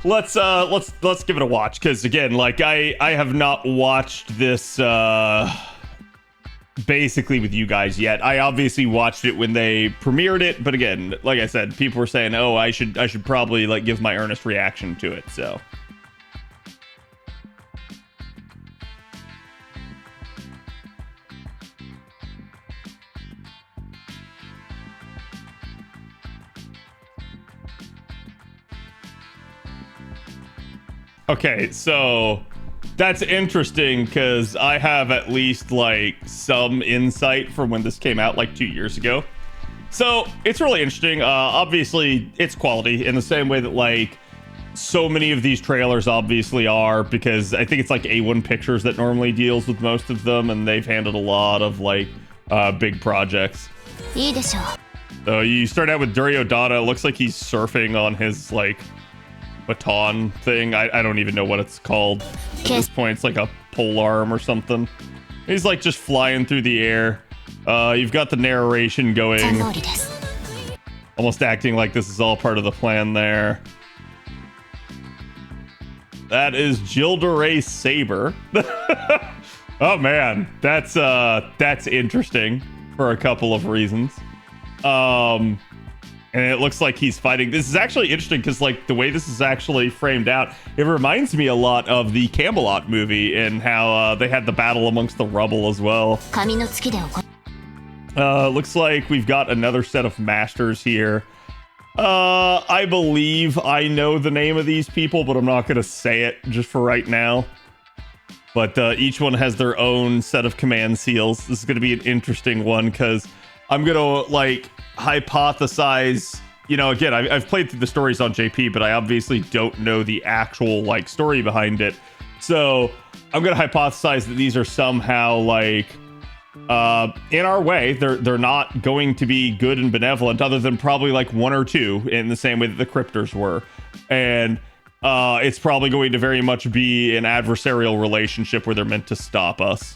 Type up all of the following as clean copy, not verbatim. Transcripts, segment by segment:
let's give it a watch, because again, like I have not watched this basically with you guys yet. I obviously watched it when they premiered it, but again, like I said, people were saying, oh, I should probably like give my earnest reaction to it. So okay, so that's interesting, because I have at least like some insight from when this came out like 2 years ago. So it's really interesting. Obviously, it's quality in the same way that like so many of these trailers obviously are, because I think it's like A1 Pictures that normally deals with most of them, and they've handled a lot of like big projects. So you start out with Duryodhana. It looks like he's surfing on his like baton thing. I don't even know what it's called at this point. It's like a pole arm or something. He's like just flying through the air. You've got the narration going, almost acting like this is all part of the plan there. That is Gilderay Saber. Oh man, that's interesting for a couple of reasons. And it looks like he's fighting. This is actually interesting because like the way this is actually framed out, it reminds me a lot of the Camelot movie and how they had the battle amongst the rubble as well. Looks like we've got another set of masters here. I believe I know the name of these people, but I'm not going to say it just for right now. But each one has their own set of command seals. This is going to be an interesting one because I'm going to like hypothesize, you know, again, I've played through the stories on JP, but I obviously don't know the actual like story behind it. So I'm going to hypothesize that these are somehow like in our way. They're not going to be good and benevolent, other than probably like one or two, in the same way that the cryptors were. And it's probably going to very much be an adversarial relationship where they're meant to stop us.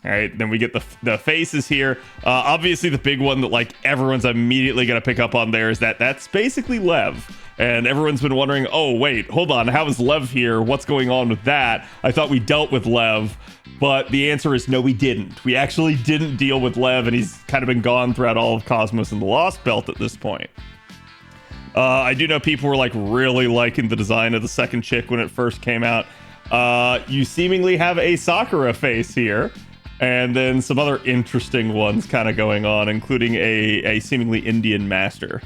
All right, then we get the faces here. Obviously, the big one that like everyone's immediately going to pick up on there is that's basically Lev. And everyone's been wondering, oh, wait, hold on. How is Lev here? What's going on with that? I thought we dealt with Lev. But the answer is no, we didn't. We actually didn't deal with Lev, and he's kind of been gone throughout all of Cosmos and the Lost Belt at this point. I do know people were like really liking the design of the second chick when it first came out. You seemingly have a Sakura face here. And then some other interesting ones kind of going on, including a seemingly Indian master.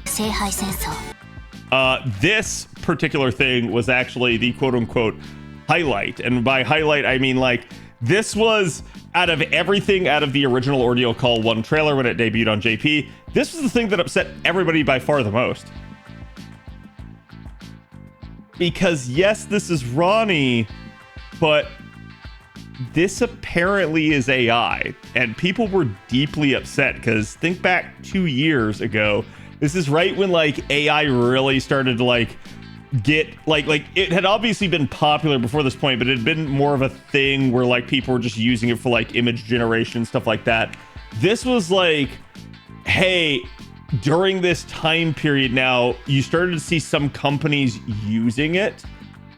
This particular thing was actually the quote-unquote highlight. And by highlight, I mean, like, this was, out of everything out of the original Ordeal Call 1 trailer when it debuted on JP, this was the thing that upset everybody by far the most. Because, yes, this is Ronnie, but this apparently is AI, and people were deeply upset because think back 2 years ago. This is right when like AI really started to like get like it had obviously been popular before this point, but it had been more of a thing where like people were just using it for like image generation, stuff like that. This was like, hey, during this time period now, you started to see some companies using it.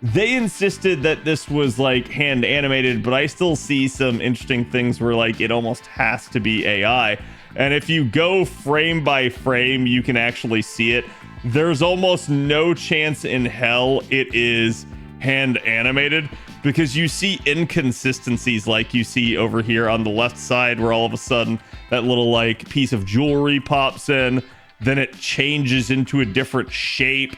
They insisted that this was like hand animated, but I still see some interesting things where like it almost has to be AI. And if you go frame by frame, you can actually see it. There's almost no chance in hell it is hand animated, because you see inconsistencies like you see over here on the left side, where all of a sudden that little like piece of jewelry pops in, then it changes into a different shape,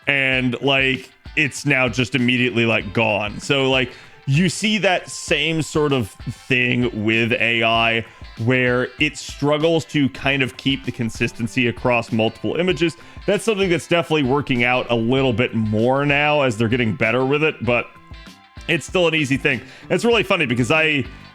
and like it's now just immediately like gone. So like you see that same sort of thing with AI, where it struggles to kind of keep the consistency across multiple images. That's something that's definitely working out a little bit more now as they're getting better with it, but it's still an easy thing. And it's really funny because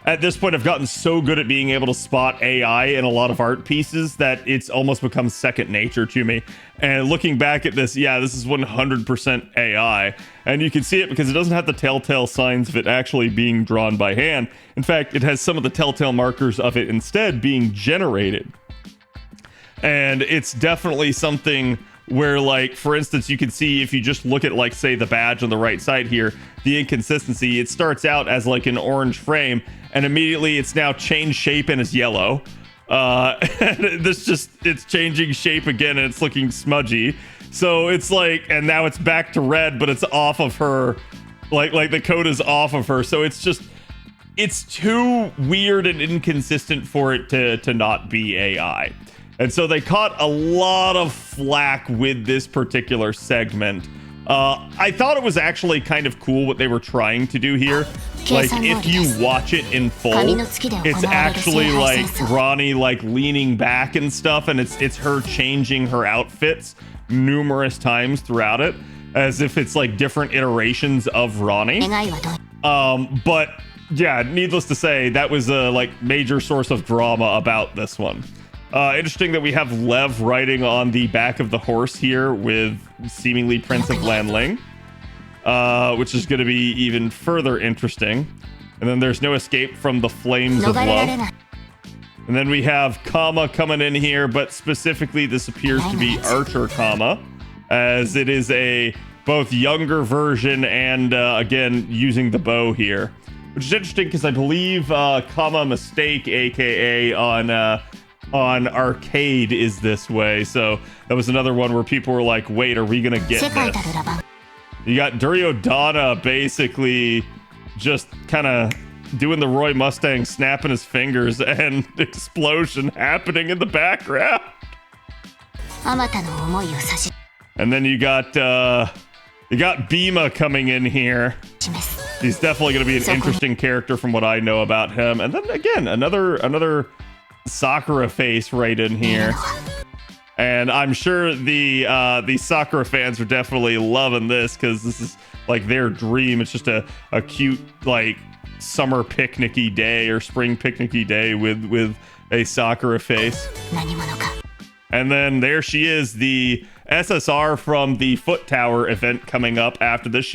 at this point, I've gotten so good at being able to spot AI in a lot of art pieces that it's almost become second nature to me. And looking back at this, yeah, this is 100% AI. And you can see it because it doesn't have the telltale signs of it actually being drawn by hand. In fact, it has some of the telltale markers of it instead being generated. And it's definitely something where, like, for instance, you can see if you just look at, like, say the badge on the right side here, the inconsistency, it starts out as like an orange frame and immediately it's now changed shape and is yellow. And it's changing shape again and it's looking smudgy. So it's like, and now it's back to red, but it's off of her, like the code is off of her. So it's too weird and inconsistent for it to not be AI. And so they caught a lot of flack with this particular segment. I thought it was actually kind of cool what they were trying to do here. Like, if you watch it in full, it's actually like Ronnie like leaning back and stuff, and it's her changing her outfits numerous times throughout it, as if it's like different iterations of Ronnie. But yeah, needless to say, that was a like major source of drama about this one. Interesting that we have Lev riding on the back of the horse here with seemingly Prince of Lanling, which is going to be even further interesting. And then there's no escape from the flames of love. And then we have Kama coming in here, but specifically this appears to be Archer Kama, as it is a both younger version and again using the bow here, which is interesting because I believe Kama Mistake, aka on arcade, is this way. So that was another one where people were like, wait, are we gonna get this? You got Duryodhana basically just kind of doing the Roy Mustang, snapping his fingers, and explosion happening in the background. And then you got Bhima coming in here. He's definitely going to be an interesting character from what I know about him. And then again, another Sakura face right in here. And I'm sure the Sakura fans are definitely loving this because this is like their dream. It's just a cute like summer picnicky day or spring picnicky day with a Sakura face. And then there she is, the SSR from the Foot Tower event coming up after this.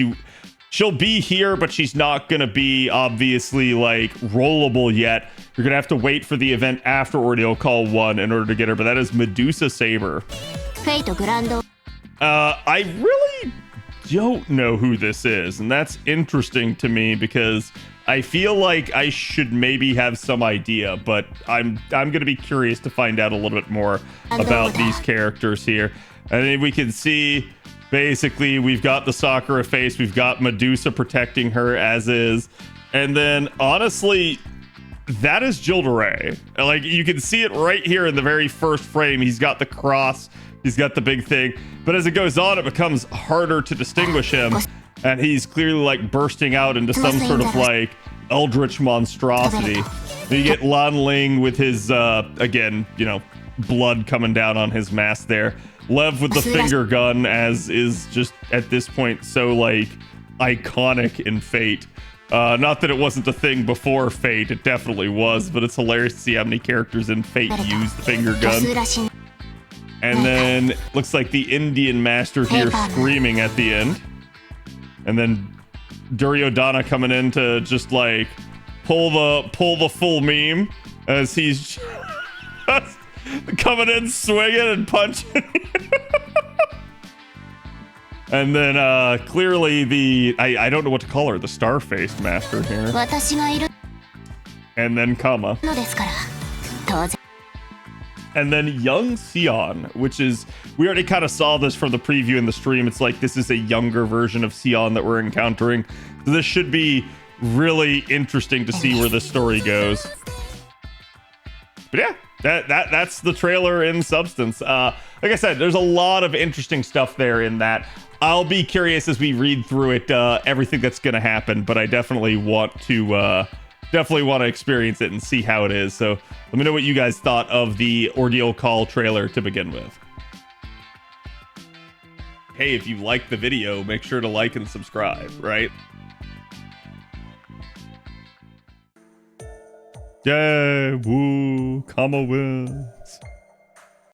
She'll be here, but she's not going to be obviously like rollable yet. You're going to have to wait for the event after Ordeal Call 1 in order to get her, but that is Medusa Saber. I really don't know who this is, and that's interesting to me because I feel like I should maybe have some idea, but I'm going to be curious to find out a little bit more about these characters here. And then we can see basically we've got the Sakura face, we've got Medusa protecting her as is, and then honestly, that is Gilderay. Like, you can see it right here in the very first frame. He's got the cross, he's got the big thing, but as it goes on, it becomes harder to distinguish him, and he's clearly like bursting out into some sort of like eldritch monstrosity. You get Lan Ling with his again, you know, blood coming down on his mask there. Lev with the finger gun, as is just at this point so like iconic in Fate. Not that it wasn't a thing before Fate, it definitely was, but it's hilarious to see how many characters in Fate use the finger gun. And then looks like the Indian master here screaming at the end. And then Duryodhana coming in to just like pull the full meme as he's just coming in swinging and punching. And then clearly the I don't know what to call her, the star-faced master here. And then Kama. And then young Sion, which is, we already kind of saw this from the preview in the stream. It's like this is a younger version of Sion that we're encountering. So this should be really interesting to see where this story goes. But yeah, that's the trailer in substance. Like I said, there's a lot of interesting stuff there in that. I'll be curious as we read through it, everything that's going to happen, but I definitely want to experience it and see how it is. So let me know what you guys thought of the Ordeal Call trailer to begin with. Hey, if you liked the video, make sure to like and subscribe, right? Yay, woo, Kama win.